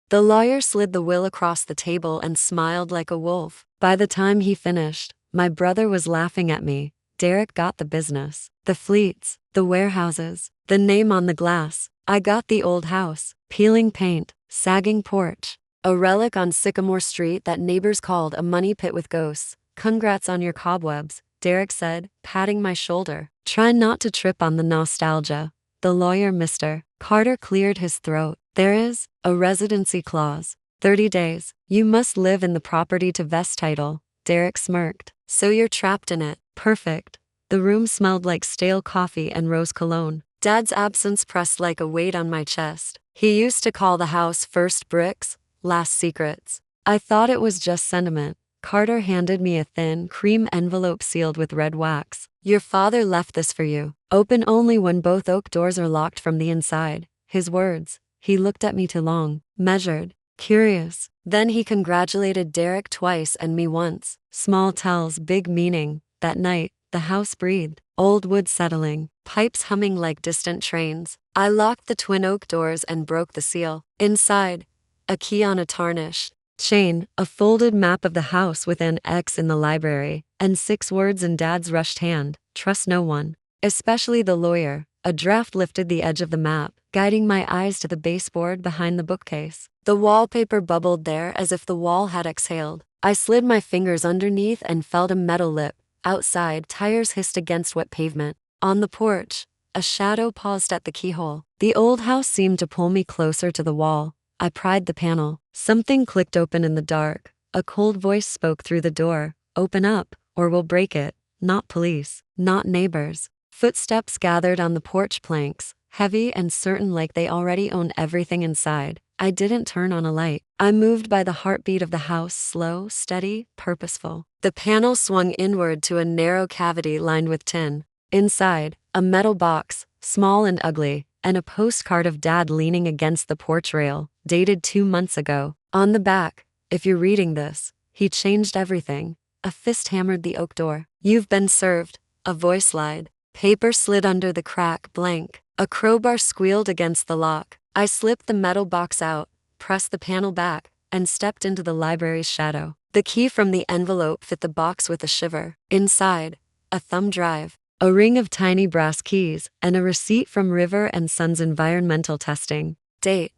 The lawyer slid the will across the table and smiled like a wolf. By the time he finished, my brother was laughing at me. Derek got the business, the fleets, the warehouses, the name on the glass. I got the old house, peeling paint, sagging porch, a relic on Sycamore Street that neighbors called a money pit with ghosts. Congrats on your cobwebs, Derek said, patting my shoulder. Try not to trip on the nostalgia. The lawyer, Mr. Carter, cleared his throat. There is a residency clause. 30 days. You must live in the property to vest title. Derek smirked. So you're trapped in it. Perfect. The room smelled like stale coffee and rose cologne. Dad's absence pressed like a weight on my chest. He used to call the house first bricks, last secrets. I thought it was just sentiment. Carter handed me a thin, cream envelope sealed with red wax. Your father left this for you. Open only when both oak doors are locked from the inside. His words. He looked at me too long, measured, curious. Then he congratulated Derek twice and me once. Small tells, big meaning. That night, the house breathed. Old wood settling, pipes humming like distant trains. I locked the twin oak doors and broke the seal. Inside, a key on a tarnished chain, a folded map of the house with an X in the library, and 6 words in Dad's rushed hand. Trust no one, especially the lawyer. A draft lifted the edge of the map, guiding my eyes to the baseboard behind the bookcase. The wallpaper bubbled there as if the wall had exhaled. I slid my fingers underneath and felt a metal lip. Outside, tires hissed against wet pavement. On the porch, a shadow paused at the keyhole. The old house seemed to pull me closer to the wall. I pried the panel. Something clicked open in the dark. A cold voice spoke through the door. Open up, or we'll break it. Not police, not neighbors. Footsteps gathered on the porch planks, heavy and certain like they already owned everything inside. I didn't turn on a light. I moved by the heartbeat of the house, slow, steady, purposeful. The panel swung inward to a narrow cavity lined with tin. Inside, a metal box, small and ugly, and a postcard of Dad leaning against the porch rail, dated 2 months ago. On the back, if you're reading this, he changed everything. A fist hammered the oak door. You've been served. A voice lied. Paper slid under the crack, blank. A crowbar squealed against the lock. I slipped the metal box out, pressed the panel back, and stepped into the library's shadow. The key from the envelope fit the box with a shiver. Inside, a thumb drive, a ring of tiny brass keys, and a receipt from River and Sons environmental testing. Date: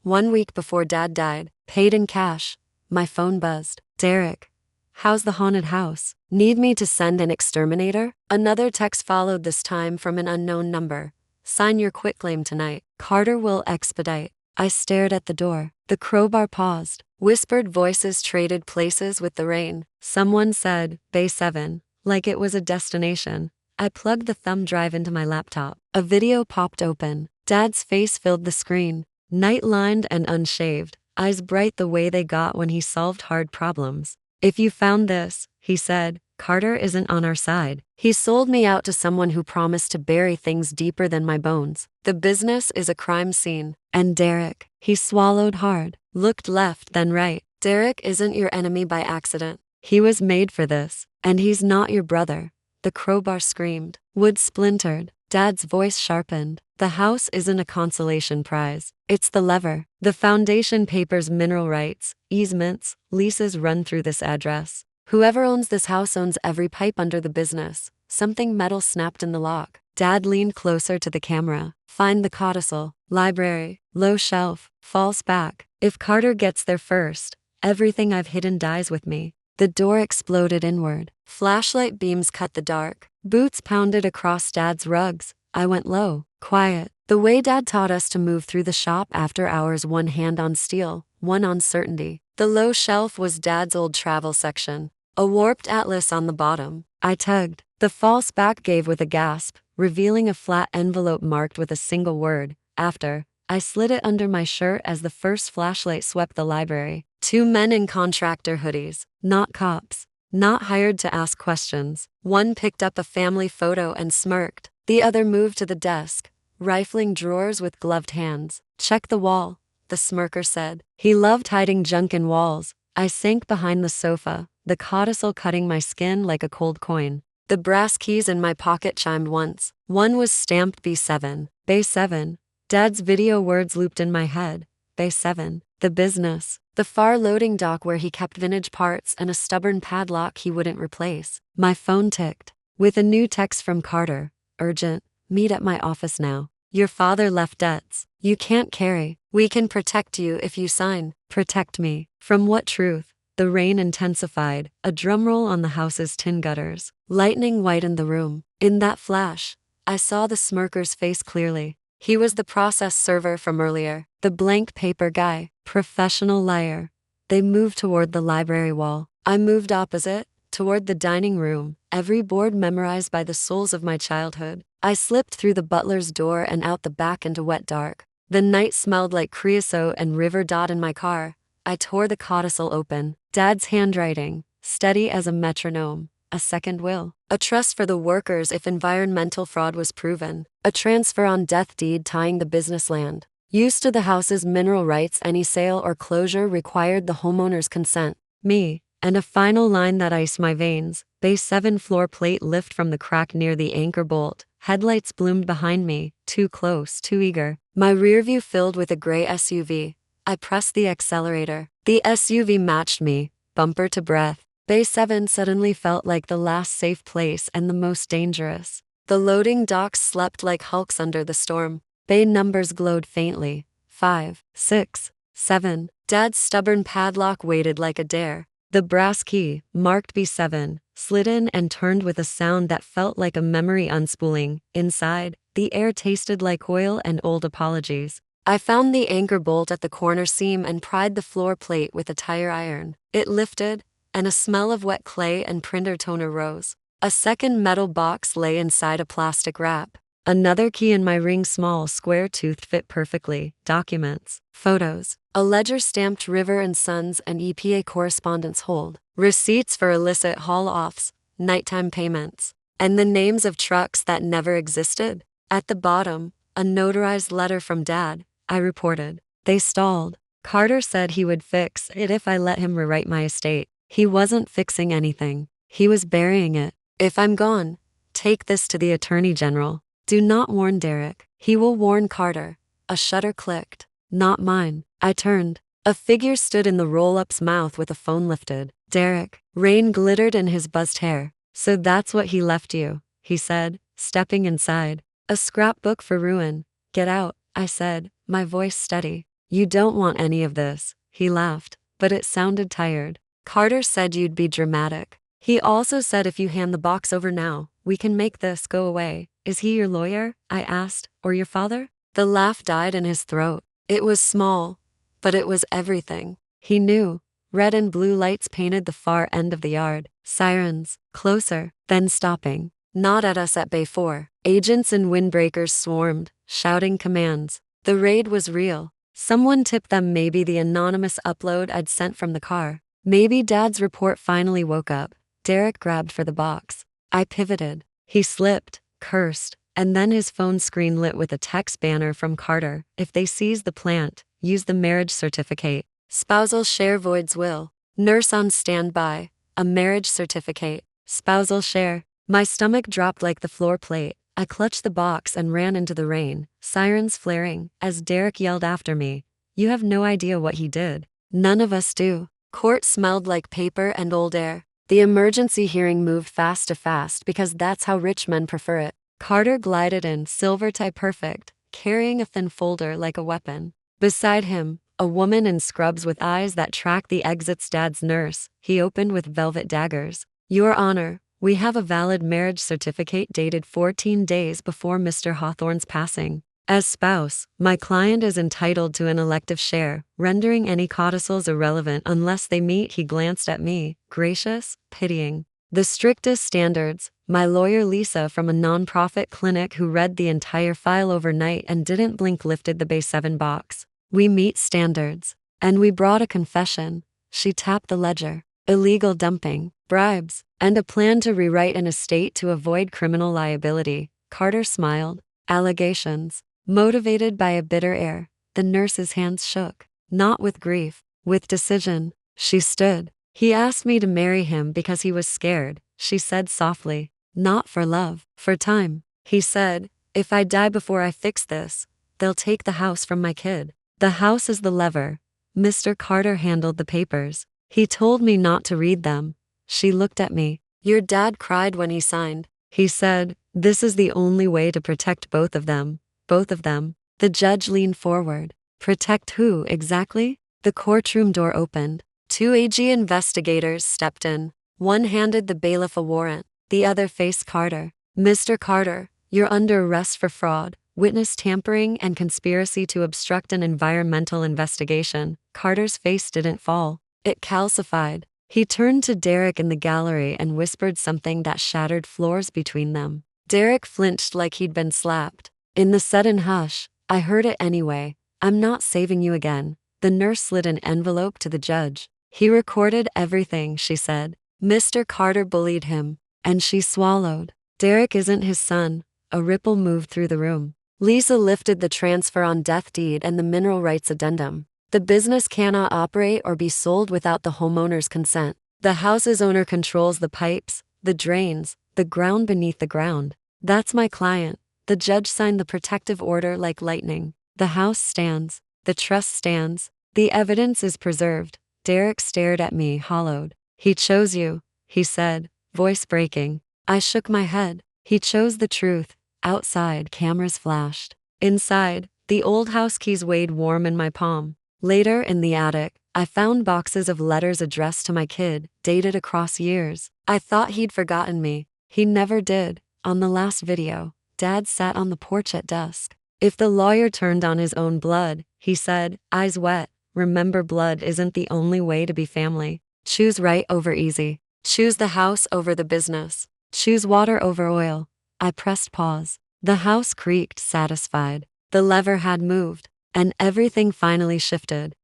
1 week before Dad died. Paid in cash. My phone buzzed. Derek. How's the haunted house? Need me to send an exterminator? Another text followed, this time from an unknown number. Sign your quitclaim tonight. Carter will expedite. I stared at the door. The crowbar paused. Whispered voices traded places with the rain. Someone said, Bay 7, like it was a destination. I plugged the thumb drive into my laptop. A video popped open. Dad's face filled the screen. Night-lined and unshaved, eyes bright the way they got when he solved hard problems. If you found this, he said, Carter isn't on our side. He sold me out to someone who promised to bury things deeper than my bones. The business is a crime scene. And Derek, he swallowed hard, looked left then right. Derek isn't your enemy by accident. He was made for this. And he's not your brother. The crowbar screamed. Wood splintered. Dad's voice sharpened. The house isn't a consolation prize. It's the lever. The foundation papers, mineral rights, easements, leases run through this address. Whoever owns this house owns every pipe under the business. Something metal snapped in the lock. Dad leaned closer to the camera. Find the codicil. Library. Low shelf. False back. If Carter gets there first, everything I've hidden dies with me. The door exploded inward. Flashlight beams cut the dark. Boots pounded across Dad's rugs. I went low, quiet. The way Dad taught us to move through the shop after hours, one hand on steel, one on certainty. The low shelf was Dad's old travel section. A warped atlas on the bottom. I tugged. The false back gave with a gasp, revealing a flat envelope marked with a single word. After, I slid it under my shirt as the first flashlight swept the library. 2 men in contractor hoodies. Not cops. Not hired to ask questions. One picked up a family photo and smirked. The other moved to the desk, rifling drawers with gloved hands. Check the wall, the smirker said. He loved hiding junk in walls. I sank behind the sofa, the codicil cutting my skin like a cold coin. The brass keys in my pocket chimed once. One was stamped B7. Bay 7. Dad's video words looped in my head. Bay 7. the business, the far loading dock where he kept vintage parts, and a stubborn padlock he wouldn't replace. My phone ticked. With a new text from Carter. Urgent. Meet at my office now. Your father left debts you can't carry. We can protect you if you sign. Protect me. From what truth? The rain intensified, a drumroll on the house's tin gutters. Lightning whitened the room. In that flash, I saw the smirker's face clearly. He was the process server from earlier, the blank paper guy, professional liar. They moved toward the library wall. I moved opposite, toward the dining room, every board memorized by the souls of my childhood. I slipped through the butler's door and out the back into wet dark. The night smelled like creosote and river dot in my car. I tore the codicil open. Dad's handwriting, steady as a metronome. A second will. A trust for the workers if environmental fraud was proven. A transfer on death deed tying the business land. Used to the house's mineral rights, any sale or closure required the homeowner's consent. Me. And a final line that iced my veins. Bay 7 floor plate lift from the crack near the anchor bolt. Headlights bloomed behind me. Too close, too eager. My rear view filled with a gray SUV. I pressed the accelerator. The SUV matched me, bumper to breath. Bay 7 suddenly felt like the last safe place and the most dangerous. The loading docks slept like hulks under the storm. Bay numbers glowed faintly. 5, 6, 7. Dad's stubborn padlock waited like a dare. The brass key, marked B7, slid in and turned with a sound that felt like a memory unspooling. Inside, the air tasted like oil and old apologies. I found the anchor bolt at the corner seam and pried the floor plate with a tire iron. It lifted, and a smell of wet clay and printer toner rose. A second metal box lay inside a plastic wrap. Another key in my ring, small, square-toothed, fit perfectly. Documents, photos, a ledger stamped River and Sons and EPA correspondence hold, receipts for illicit haul-offs, nighttime payments, and the names of trucks that never existed. At the bottom, a notarized letter from Dad. I reported. They stalled. Carter said he would fix it if I let him rewrite my estate. He wasn't fixing anything. He was burying it. If I'm gone, take this to the Attorney General. Do not warn Derek. He will warn Carter. A shutter clicked. Not mine. I turned. A figure stood in the roll-up's mouth with a phone lifted. Derek. Rain glittered in his buzzed hair. So that's what he left you, he said, stepping inside. A scrapbook for ruin. Get out, I said, my voice steady. You don't want any of this, he laughed, but it sounded tired. Carter said you'd be dramatic. He also said if you hand the box over now, we can make this go away. Is he your lawyer? I asked, or your father? The laugh died in his throat. It was small, but it was everything. He knew. Red and blue lights painted the far end of the yard. Sirens, closer, then stopping. Not at us at Bay 4. Agents and windbreakers swarmed, shouting commands. The raid was real. Someone tipped them, maybe the anonymous upload I'd sent from the car. Maybe Dad's report finally woke up. Derek grabbed for the box. I pivoted. He slipped, cursed, and then his phone screen lit with a text banner from Carter. If they seize the plant, use the marriage certificate. Spousal share voids will. Nurse on standby. A marriage certificate. Spousal share. My stomach dropped like the floor plate. I clutched the box and ran into the rain, sirens flaring, as Derek yelled after me. You have no idea what he did. None of us do. Court smelled like paper and old air. The emergency hearing moved fast to fast because that's how rich men prefer it. Carter glided in, silver tie perfect, carrying a thin folder like a weapon. Beside him, a woman in scrubs with eyes that tracked the exits. Dad's nurse. He opened with velvet daggers. Your Honor, we have a valid marriage certificate dated 14 days before Mr. Hawthorne's passing. As spouse, my client is entitled to an elective share, rendering any codicils irrelevant unless they meet. He glanced at me, gracious, pitying. The strictest standards. My lawyer Lisa from a nonprofit clinic who read the entire file overnight and didn't blink lifted the Bay 7 box. We meet standards. And we brought a confession. She tapped the ledger. Illegal dumping, bribes, and a plan to rewrite an estate to avoid criminal liability. Carter smiled. Allegations. Motivated by a bitter air, the nurse's hands shook. Not with grief, with decision. She stood. He asked me to marry him because he was scared, she said softly. Not for love, for time. He said, if I die before I fix this, they'll take the house from my kid. The house is the lever. Mr. Carter handled the papers. He told me not to read them. She looked at me. Your dad cried when he signed. He said, this is the only way to protect both of them. Both of them. The judge leaned forward. Protect who, exactly? The courtroom door opened. Two AG investigators stepped in. One handed the bailiff a warrant. The other faced Carter. Mr. Carter, you're under arrest for fraud, witness tampering, and conspiracy to obstruct an environmental investigation. Carter's face didn't fall. It calcified. He turned to Derek in the gallery and whispered something that shattered floors between them. Derek flinched like he'd been slapped. In the sudden hush, I heard it anyway. I'm not saving you again. The nurse slid an envelope to the judge. He recorded everything, she said. Mr. Carter bullied him. And she swallowed. Derek isn't his son. A ripple moved through the room. Lisa lifted the transfer on death deed and the mineral rights addendum. The business cannot operate or be sold without the homeowner's consent. The house's owner controls the pipes, the drains, the ground beneath the ground. That's my client. The judge signed the protective order like lightning. The house stands. The trust stands. The evidence is preserved. Derek stared at me, hollowed. He chose you, he said, voice breaking. I shook my head. He chose the truth. Outside, cameras flashed. Inside, the old house keys weighed warm in my palm. Later, in the attic, I found boxes of letters addressed to my kid, dated across years. I thought he'd forgotten me. He never did. On the last video, Dad sat on the porch at dusk. If the lawyer turned on his own blood, he said, eyes wet, remember blood isn't the only way to be family. Choose right over easy. Choose the house over the business. Choose water over oil. I pressed pause. The house creaked, satisfied. The lever had moved, and everything finally shifted.